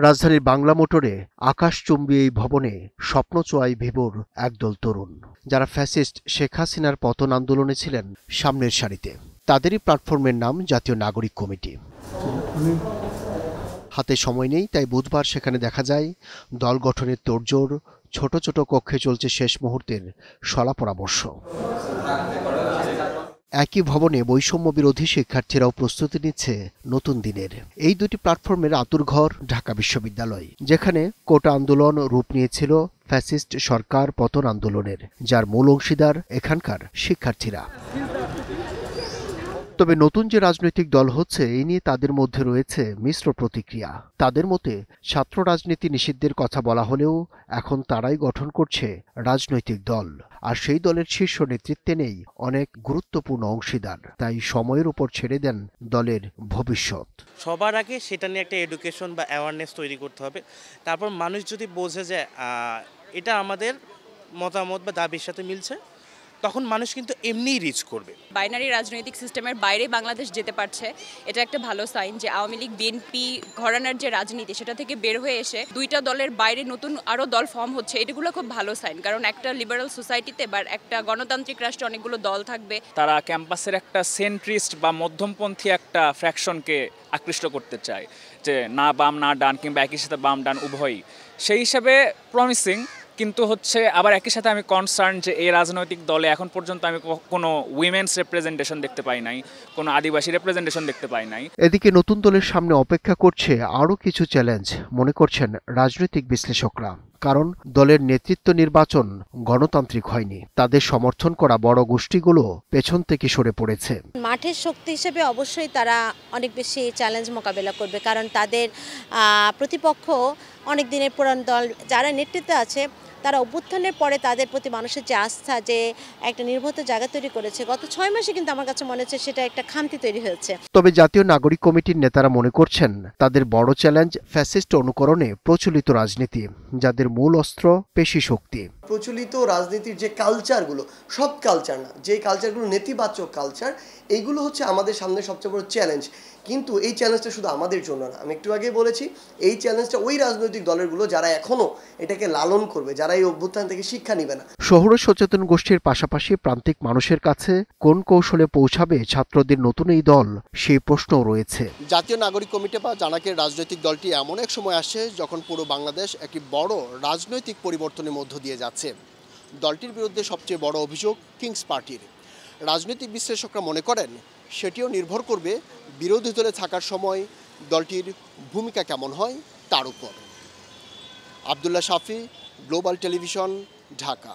রাজধানীর বাংলা মোটরে আকাশচুম্বী এই ভবনে স্বপ্ন চোয়াই ভিভোর একদল তরুণ, যারা ফ্যাসিস্ট শেখ হাসিনার পতন আন্দোলনে ছিলেন সামনের সারিতে। তাদেরই প্ল্যাটফর্মের নাম জাতীয় নাগরিক কমিটি। হাতে সময় নেই, তাই বুধবার সেখানে দেখা যায় দল গঠনের তোড়জোড়। ছোট ছোট কক্ষে চলছে শেষ মুহূর্তের শলা পরামর্শ। একই ভবনে বৈষম্য বিরোধী শিক্ষার্থীরাও প্রস্তুতি নিচ্ছে নতুন দিনের। এই দুটি প্ল্যাটফর্মের আঁতুড়ঘর ঢাকা বিশ্ববিদ্যালয়, যেখানে কোটা আন্দোলন রূপ নিয়েছিল ফ্যাসিস্ট সরকার পতন আন্দোলনের, যার মূল অংশীদার এখানকার শিক্ষার্থীরা। তবে নতুন যে রাজনৈতিক দল হচ্ছে, এই নিয়ে তাদের মধ্যে রয়েছে মিশ্র প্রতিক্রিয়া। তাদের মতে ছাত্র রাজনীতি নিষিদ্ধের কথা বলা হলেও এখন তারাই গঠন করছে রাজনৈতিক দল, আর সেই দলের শীর্ষ নেতৃত্বে নেই অনেক গুরুত্বপূর্ণ অংশীদার। তাই সময়ের উপর ছেড়ে দেন দলের ভবিষ্যৎ। সবার আগে সেটা নিয়ে একটা এডুকেশন বা অ্যাওয়ারনেস তৈরি করতে হবে। তারপর মানুষ যদি বোঝে যে এটা আমাদের মতামত বা দাবির সাথে মিলছে, তখন মানুষ কিন্তু এমনিই রিচ করবে। বাইনারি রাজনৈতিক সিস্টেমের বাইরে বাংলাদেশ যেতে পারছে, এটা একটা ভালো সাইন যে আওয়ামী লীগ বিএনপি ঘরানার যে রাজনীতি সেটা থেকে বের হয়ে এসে দুইটা দলের বাইরে নতুন আরও দল ফর্ম হচ্ছে। এগুলো খুব ভালো সাইন, কারণ একটা লিবারাল সোসাইটিতে বা একটা গণতান্ত্রিক রাষ্ট্রে অনেকগুলো দল থাকবে। তারা ক্যাম্পাসের একটা সেন্ট্রিস্ট বা মধ্যমপন্থী একটা ফ্র্যাকশনকে আকৃষ্ট করতে চায়, যে না বাম না ডান, কিংবা একই সাথে বাম ডান উভয়ই। সেই হিসাবে প্রমিসিং, কিন্তু আবার একই সাথে আমি কনসার্ন যে এই রাজনৈতিক দলে এখন পর্যন্ত আমি কোনো উইমেন্স রিপ্রেজেন্টেশন দেখতে পাই নাই, কোনো আদিবাসী রিপ্রেজেন্টেশন দেখতে পাই নাই। এদিকে নতুন দলের সামনে অপেক্ষা করছে আরও কিছু চ্যালেঞ্জ, মনে করছেন রাজনৈতিক বিশ্লেষকরা। কারণ দলের নেতৃত্ব নির্বাচন গণতান্ত্রিক হয়নি। তাদের সমর্থন করা বড় গোষ্ঠীগুলো পেছন থেকে সরে পড়েছে। মাঠের শক্তি হিসেবে অবশ্যই তারা অনেক বেশি চ্যালেঞ্জ মোকাবেলা করবে, কারণ তাদের প্রতিপক্ষ অনেক দিনের পুরান দল। যারা নেতৃত্বে আছে তারা অভ্যুত্থানের পরে তাদের প্রতি মানুষের যে আস্থা, যে একটা নির্ভরতার জায়গা তৈরি করেছে, গত 6 মাসে কিন্তু আমার কাছে মনে হচ্ছে সেটা একটা খামতি তৈরি হয়েছে। তবে জাতীয় নাগরিক কমিটির নেতারা মনে করছেন তাদের বড় চ্যালেঞ্জ ফ্যাসিস্ট অনুকরণে প্রচলিত রাজনীতি, যাদের মূল অস্ত্র পেশি শক্তি। প্রচলিত রাজনীতির যে কালচারগুলো, সব কালচার না, যে কালচারগুলো নেতিবাচক কালচার, এইগুলো হচ্ছে আমাদের সামনে সবচেয়ে বড় চ্যালেঞ্জ। কিন্তু এই চ্যালেঞ্জটা শুধু আমাদের জন্য না, আমি একটু আগে বলেছি, এই চ্যালেঞ্জটা ওই রাজনৈতিক দলেরগুলো যারা এখনো এটাকে লালন করবে, যারা এই অভ্যুত্থান থেকে শিক্ষা নিবে না। শহুর সচেতন গোষ্ঠীর পাশাপাশি প্রান্তিক মানুষের কাছে কোন কৌশলে পৌঁছাবে ছাত্রদের নতুন এই দল, সেই প্রশ্নও রয়েছে। জাতীয় নাগরিক কমিটি বা জানাকের রাজনৈতিক দলটি এমন এক সময় আসে যখন পুরো বাংলাদেশ একটি বড় রাজনৈতিক পরিবর্তনের মধ্য দিয়ে যাচ্ছে। দলটির বিরুদ্ধে সবচেয়ে বড় অভিযোগ কিংস পার্টির। রাজনৈতিক বিশ্লেষকরা মনে করেন সেটিও নির্ভর করবে বিরোধী দলে থাকার সময় দলটির ভূমিকা কেমন হয় তার উপর। আব্দুল্লাহ শাফি, গ্লোবাল টেলিভিশন, ঢাকা।